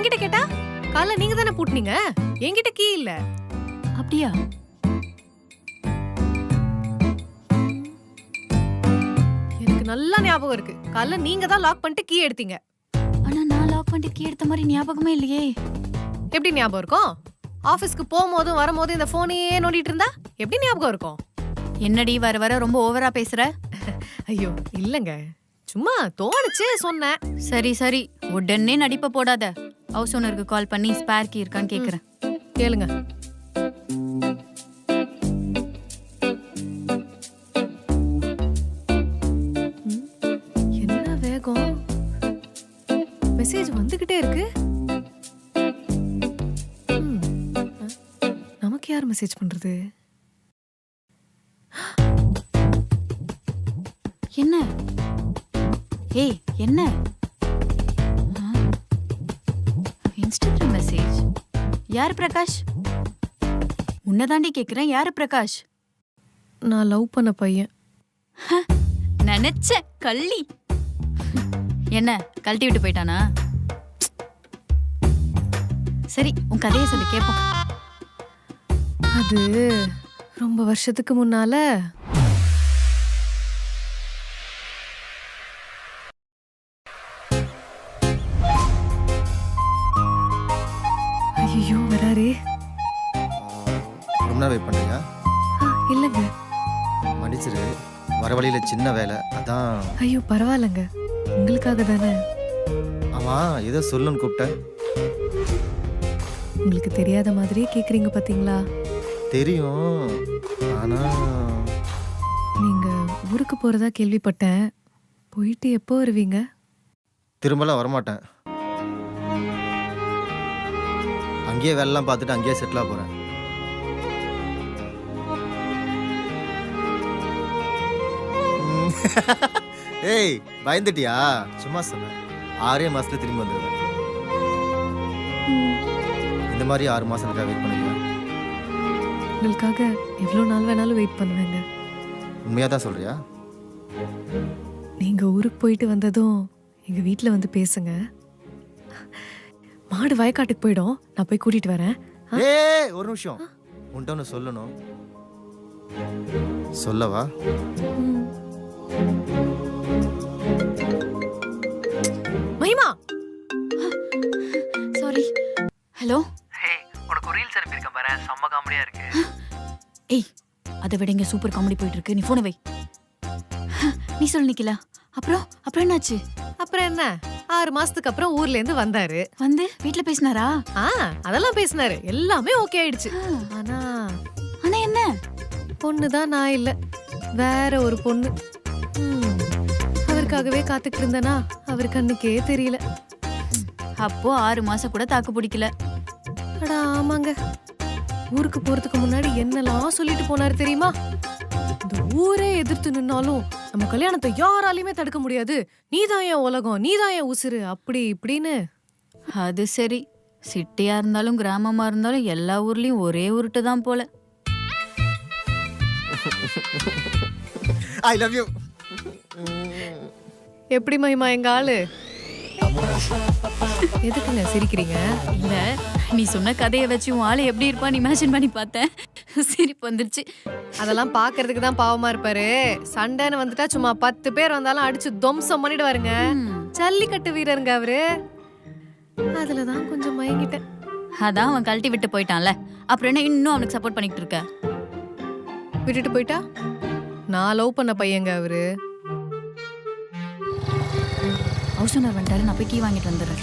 என்கிட்ட கேட்டா காலைல நீங்க தானே பூட்டினீங்க, என்கிட்ட கீ இல்ல. அப்படியா? எனக்கு நல்லா ஞாபகம் இருக்கு, காலைல நீங்க தான் லாக் பண்ணிட்டு கீ எடுத்தீங்க. ஆனா நான் லாக் பண்ணிட்டு கீ எடுத்த மாதிரி ஞாபகமே இல்லையே. எப்படி ஞாபகம் இருக்கும்? ஆபீஸ்க்கு போகும்போதும் வரும்போது இந்த போனையே நோண்டிட்டு இருந்தா எப்படி ஞாபகம் இருக்கும்? என்னடி வர வர ரொம்ப ஓவரா பேசுற? ஐயோ இல்லங்க, சும்மா தோணுச்சு சொன்னேன். சரி சரி, உடனே நடிப்ப போடாத. ஹவுஸ் ஓனருக்கு கால் பண்ணி ஸ்பேர் கீ இருக்கான்னு கேக்குறேன். கேளுங்க. என்ன வேகம், மெசேஜ் வந்துகிட்டே இருக்கு. நமக்கு யார் மெசேஜ் பண்றது? என்ன? ஏய் என்ன? Instagram message. யாரு பிரகாஷ்? உன்னதாண்டி கேக்குறேன், யாரு பிரகாஷ்? நான் லவ் பண்ண பையன். நினைச்ச கள்ளி. என்ன கழட்டி விட்டு போயிட்டானா? சரி, உன் கதையை சொல்லி கேப்போம். அது ரொம்ப வருஷத்துக்கு முன்னால ஐயோ வராரே. ரொம்ப நேரம் வெயிட் பண்ணுறியா? இல்லைங்க. மன்னிச்சிரு, வர வழியில் சின்ன வேலை அதான். ஐயோ பரவாயில்லைங்க, உங்களுக்காக தானே. ஆமாம், ஏதோ சொல்லுன்னு கூப்பிட்டேன். உங்களுக்கு தெரியாத மாதிரியே கேக்குறீங்க பாத்தீங்களா? தெரியும், ஆனால் நீங்க ஊருக்கு போறதா கேள்விப்பட்டேன். போயிட்டு எப்போ வருவீங்க? திரும்பலாம் வரமாட்டேன். அங்கேயே வேலைலாம் பார்த்துட்டு அங்கேயே செட்டிலாக போகிறேன். ஏய் பயந்துட்டியா? சும்மா சொன்னேன். 6 மாசத்துல திரும்பி வந்துடுவேன். இந்த மாதிரி 6 மாசம் எனக்காக வெயிட் பண்ணுவேன். உங்களுக்காக எவ்வளவு நாள் வேணாலும் வெயிட் பண்ணுவேங்க. உண்மையாக தான் சொல்றியா? நீங்க ஊருக்கு போயிட்டு வந்ததும் எங்க வீட்ல வந்து பேசுங்க. மாடு வயக்காட்டுக்கு போயிடும், நான் போய் கூட்டிட்டு வரேன். ஏய் ஒரு நிமிஷம், உன்கிட்ட ஒன்று சொல்லணும். சொல்லவா? மகிமா. சாரி. ஹலோ. உனக்கு ஒரு ரீல்ஸ் அனுப்பியிருக்கேன் பாரு, செம்ம காமெடியா இருக்கு. ஏய் அதை விட இங்க சூப்பர் காமெடி போயிட்டு இருக்கு, நீ போனை வை. நீ சொல்லு நிக்கலா. அப்புறம் அப்புறம் என்னாச்சு? அப்புறம் என்ன, 6 மாசத்துக்கு அப்புறம் ஊர்ல இருந்து வந்தாரு. வந்து வீட்ல பேசினாரா? அதெல்லாம் பேசினாரு, எல்லாமே ஓகே ஆயிடுச்சு. ஆனா ஆனா என்ன? பொண்ணுதான் நான் இல்ல, வேற ஒரு பொண்ணு. அவருக்காகவே காத்துக்கிட்டு இருந்தனா அவர் கண்ணுக்கே தெரியல. அப்போ 6 மாசம் கூட தாக்கு பிடிக்கல. அடா ஆமாங்க, ஊருக்கு போறதுக்கு முன்னாடி என்னெல்லாம் சொல்லிட்டு போனாரு தெரியுமா? இந்த ஊரே எதிர்த்து நின்னாலும் நம்ம கல்யாணத்தை யாராலையுமே தடுக்க முடியாது, நீதான் என் உலகம், நீதான் என் உசுரு, அப்படி இப்படின்னு. அது சரி, சிட்டியா இருந்தாலும் கிராமமா இருந்தாலும் எல்லா ஊர்லயும் ஒரே உருட்டு தான் போல. I love you. எப்படி மகிமா எங்க ஆளு? எதுக்குங்க சிரிக்கிறீங்க? இல்ல, நீ சொன்ன கதையை வச்சு உன் ஆளு எப்படி இருப்பான்னு இமேஜின் பண்ணி பார்த்தேன், சிரிப்பு வந்துருச்சு. அதெல்லாம் பாக்குறதுக்கு தான் பாவமா இருப்பாரு. சண்டைன்னு வந்துட்டா சும்மா 10 பேர் வந்தாலும் அடிச்சு துவம்சம் பண்ணிட்டு வருங்க. ஜல்லிக்கட்டு வீரருங்க அவரு. அதுலதான் கொஞ்சம் மயங்கிட்டேன். அதான் அவன் கழட்டி விட்டு போயிட்டான்ல, அப்புறம் என்ன இன்னும் அவனுக்கு சப்போர்ட் பண்ணிட்டு இருக்க? விட்டுட்டு போயிட்டா? நான் லவ் பண்ண பையங்க அவரு. ஹவுஸ் ஓனர் வந்துட்டாரு, நான் போய் கீ வாங்கிட்டு வந்துடுறேன்.